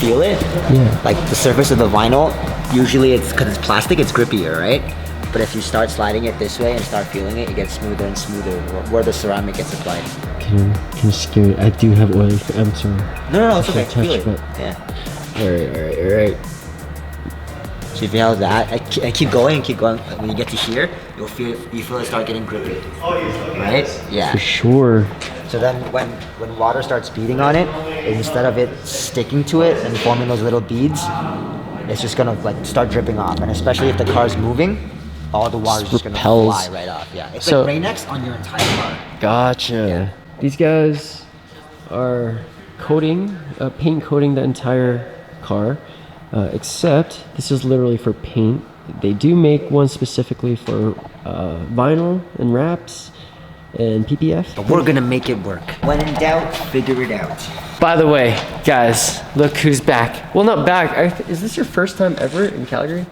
feel it, like the surface of the vinyl, usually it's because it's plastic, it's grippier, right? But if you start sliding it this way and start feeling it, it gets smoother and smoother where the ceramic gets applied. Can you scare it? I do have oil. I'm sorry. No, it's okay. Feel it. Yeah. All right. So if you have that, I keep going. When you get to here, you feel it start getting grippy. Right? Yeah. For sure. So then when water starts beating on it, instead of it sticking to it and forming those little beads, it's just gonna like start dripping off. And especially if the car's moving, all the water's just gonna fly right off. Yeah. It's like Rain-X on your entire car. Gotcha. Yeah. These guys are paint coating the entire car, except this is literally for paint. They do make one specifically for vinyl and wraps and PPF. But we're gonna make it work. When in doubt, figure it out. By the way, guys, look who's back. Well, not back. Is this your first time ever in Calgary?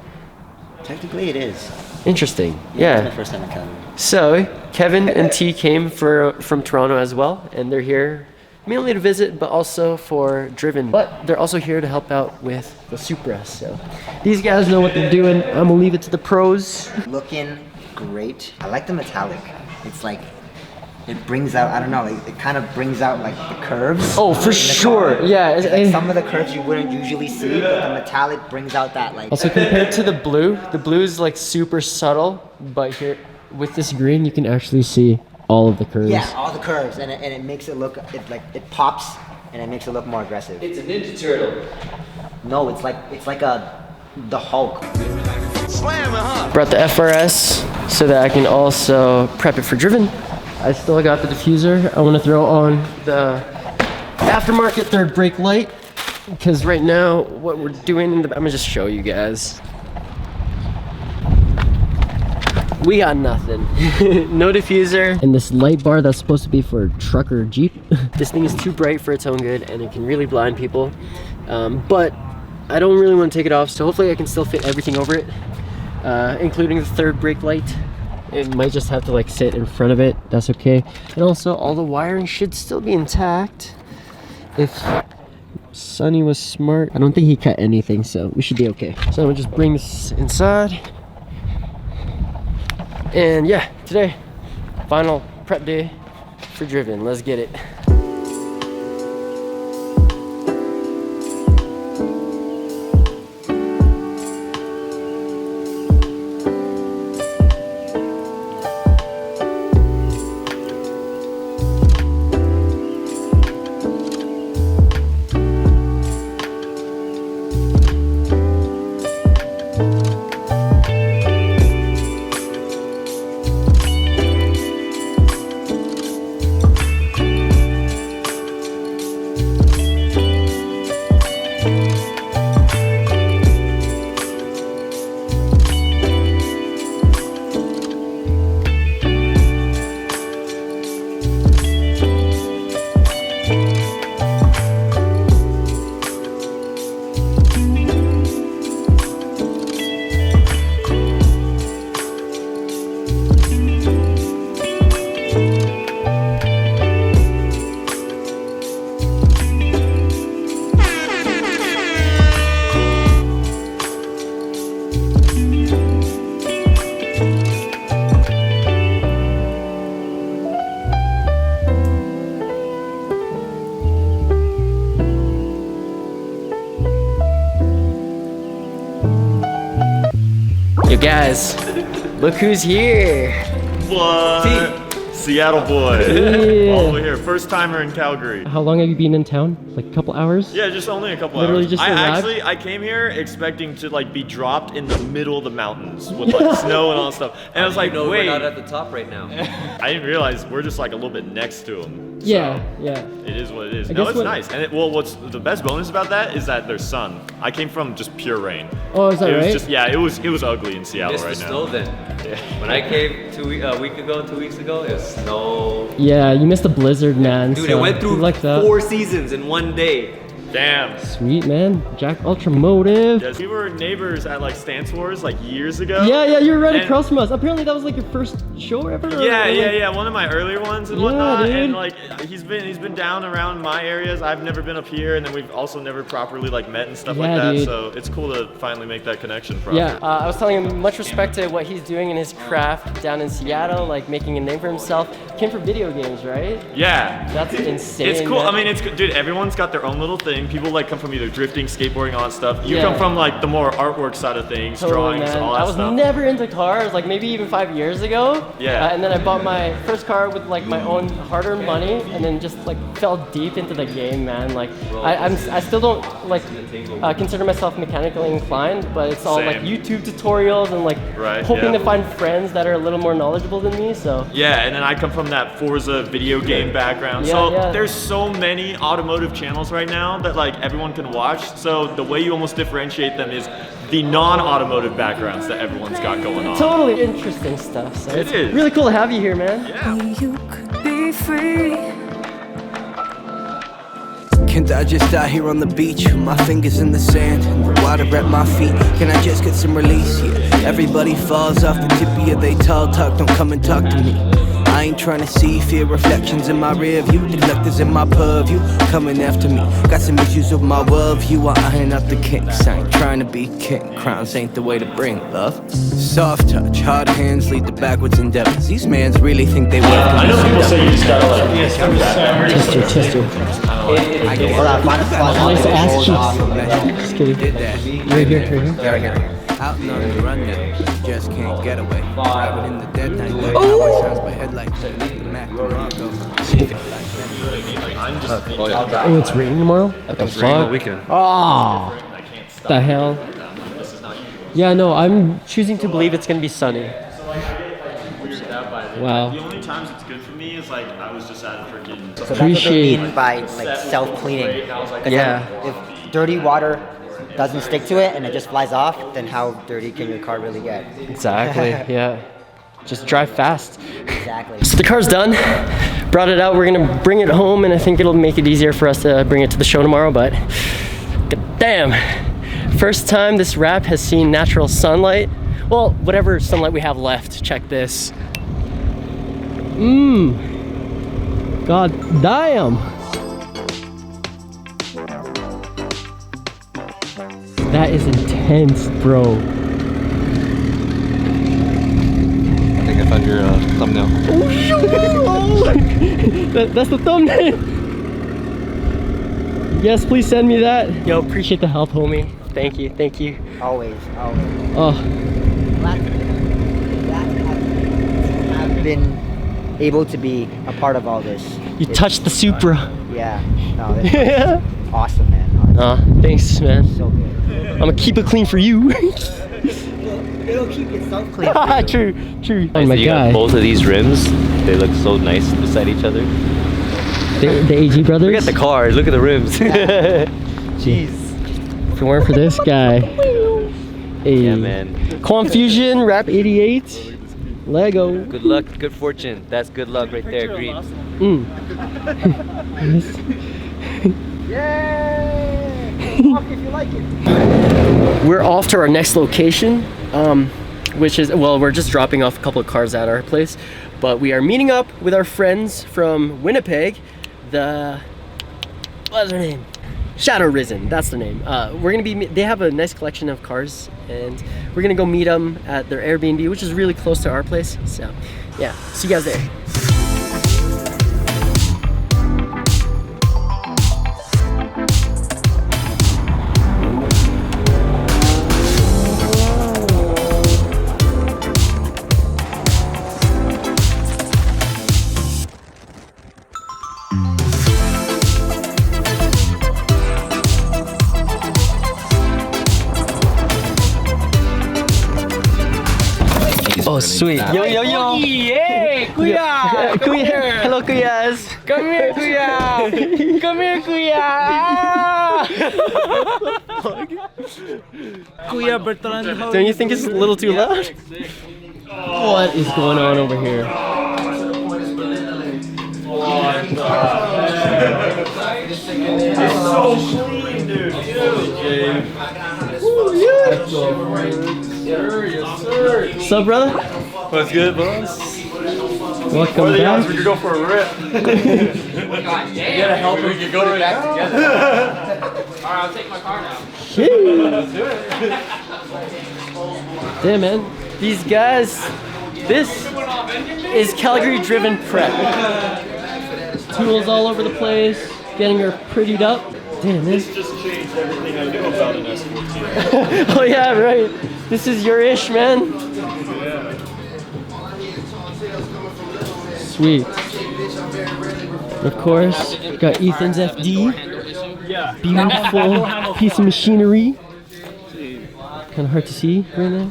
Technically, it is. Interesting. Yeah. It's my first time in Calgary. So, Kevin and T came from Toronto as well, and they're here mainly to visit, but also for driven. But they're also here to help out with the Supra. So, these guys know what they're doing. I'm gonna leave it to the pros. Looking great. I like the metallic. It's like, it brings out, I don't know, it kind of brings out like the curves. Oh, for sure. Yeah. Like some of the curves you wouldn't usually see, but the metallic brings out that like. Also compared to the blue is like super subtle, but here with this green, you can actually see all of the curves. Yeah, all the curves, and it makes it look, it pops, and it makes it look more aggressive. It's a Ninja Turtle. No, it's like the Hulk. Slam it, huh? Brought the FRS so that I can also prep it for driven. I still got the diffuser. I want to throw on the aftermarket third brake light because right now what we're doing, I'm gonna just show you guys. We got nothing. No diffuser. And this light bar that's supposed to be for truck or Jeep. This thing is too bright for its own good and it can really blind people. But I don't really want to take it off, so hopefully I can still fit everything over it, including the third brake light. It might just have to like sit in front of it. That's okay. And also all the wiring should still be intact. If Sonny was smart, I don't think he cut anything, so we should be okay. So I'm gonna just bring this inside. And yeah, today, final prep day for driven. Let's get it. Yo guys, look who's here. What? Seattle boy. Yeah. All the way here. First timer in Calgary. How long have you been in town? Like a couple hours? Yeah, just only a couple Literally hours. just arrived? I came here expecting to like be dropped in the middle of the mountains with like snow and all that stuff. And I was like, wait, wait. we're not at the top right now. I didn't realize we're just like a little bit next to them. So Yeah. It is what it is. I No, guess it's nice. And what's the best bonus about that is that there's sun. I came from just pure rain. Oh, is that It was right? just, yeah, it was ugly in Seattle Missed right the now. snow then. Yeah. When I came 2 weeks ago, it was snow. Yeah, you missed the blizzard, man. Dude, so I went through like that. 4 seasons in one day. Damn. Sweet, man. Jack Ultramotive. Yes, we were neighbors at like Stance Wars like years ago. Yeah, you're right And- across from us. Apparently that was like your first show ever? Yeah, one of my earlier ones and whatnot. dude. And like he's been down around my areas. I've never been up here, and then we've also never properly like met and stuff like Yeah, that. dude. So it's cool to finally make that connection. From Yeah, I was telling him much respect to what he's doing in his craft down in Seattle, like making a name for himself. Came from video games, right? Yeah. That's insane. It's cool. Man. I mean, it's dude. Everyone's got their own little thing. People like come from either drifting, skateboarding, all that stuff. You Yeah. come from like the more artwork side of things, Totally, drawings, man. all that I was stuff. never into cars, like maybe even 5 years ago. Yeah. And then I bought my first car with like my own hard-earned money, and then just like fell deep into the game, man. Like I still don't like consider myself mechanically inclined, but it's all like Same. YouTube tutorials and like Right, hoping yeah. to find friends that are a little more knowledgeable than me. So Yeah, and then I come from that Forza video game background. Yeah, So yeah. there's so many automotive channels right now that like everyone can watch. So the way you almost differentiate them is the non-automotive backgrounds that everyone's got going on. totally interesting stuff. So it's is. really cool to have you here, man. You could be free. Can't I just die here on the beach with my fingers in the sand and the water at my feet? Can I just get some release? Yeah, everybody falls off the tippy of they tall talk. Don't come and talk to me. I ain't trying to see fear reflections in my rear view. Neglectors in my purview coming after me. Got some issues with my worldview. I iron out the kinks. I ain't trying to be king. Crowns ain't the way to bring love. Soft touch, hard hands lead to backwards endeavors. These mans really think they worth I know people say you just gotta like Test you. Hold on, Nice ass cheeks. Awesome. Just kidding. Did that. Right here. Out and on the run now, just can't get away. Driving in the dead night, that power sounds my headlights. The Mac Morocco. Oh, it's raining tomorrow? It's raining all weekend. Oh, the hell? Yeah, no, I'm choosing to believe it's gonna be sunny. Wow. The only times it's good for me is like I was just at a freaking. So that's what they Appreciate- mean by like self-cleaning. 'Cause Yeah. then if dirty water doesn't stick to it and it just flies off, then how dirty can your car really get? Exactly, yeah. Just drive fast. Exactly. So the car's done. Brought it out. We're gonna bring it home, and I think it'll make it easier for us to bring it to the show tomorrow. But damn, first time this wrap has seen natural sunlight. Well, whatever sunlight we have left. Check this. God damn. That is intense, bro. I think I found your thumbnail. That's the thumbnail. Yes, please send me that. Yo, appreciate the help, homie. Thank you, thank you. Always. Oh, Glad to have been able to be a part of all this. you touched the Supra. Yeah. No, this is awesome, man. Thanks, man. So good. I'm gonna keep it clean for you. It'll keep itself clean. True. Oh my You got god. both of these rims. They look so nice beside each other. The AG brothers. Look at the cars. Look at the rims. Jeez. If it weren't for this guy. Hey. Yeah, man. Confusion, Rap 88. Lego. Good luck, good fortune. That's good luck right there, Green. Talk if you like it. We're off to our next location, which is, well, we're just dropping off a couple of cars at our place, but we are meeting up with our friends from Winnipeg, what's their name? Shadow Risen, that's the name. We're gonna be, they have a nice collection of cars, and we're gonna go meet them at their Airbnb, which is really close to our place. So, yeah, see you guys there. Oh, sweet. Yo. Hey, Kuya! Kuya! Hello, Kuyas! Come here, Kuya! Come here, Kuya! Kuya Bertrand, Don't you think it's a little too loud? What is going on over here? It's so clean. What's up, brother? What's good, boss? Welcome back. We could go for a rip. You gotta help him. We could go back together. Alright, I'll take my car now. Damn, man. These guys, this is Calgary driven prep. Tools all over the place, getting her prettied up. Damn, man. This just changed everything I knew about an S14. Oh yeah, right. This is your ish, man. Sweet. Of course, got Ethan's FD. Beautiful piece of machinery. Kind of hard to see right now.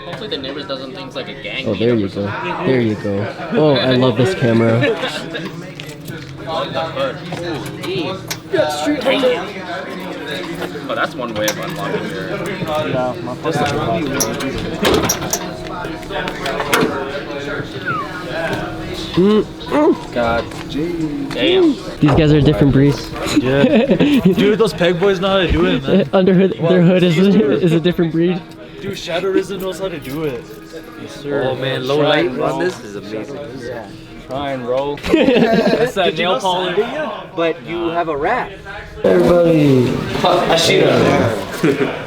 Hopefully the neighbors doesn't think it's like a gang. Oh, there you go. There you go. Oh, I love this camera. Oh, that's one way of unlocking your... God. Damn. These guys are a different breed. Dude, those peg boys know how to do it, man. Under their hood is a different breed. Dude, Shadow Risen knows how to do it. Yes, sir. Oh man, low light on this is amazing. Yeah. Try and roll. That's that nail polish. But you have a rat. Everybody.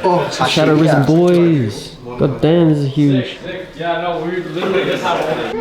Oh, Shadow Risen boys. God damn, this is huge. Yeah, no, we literally just have all this.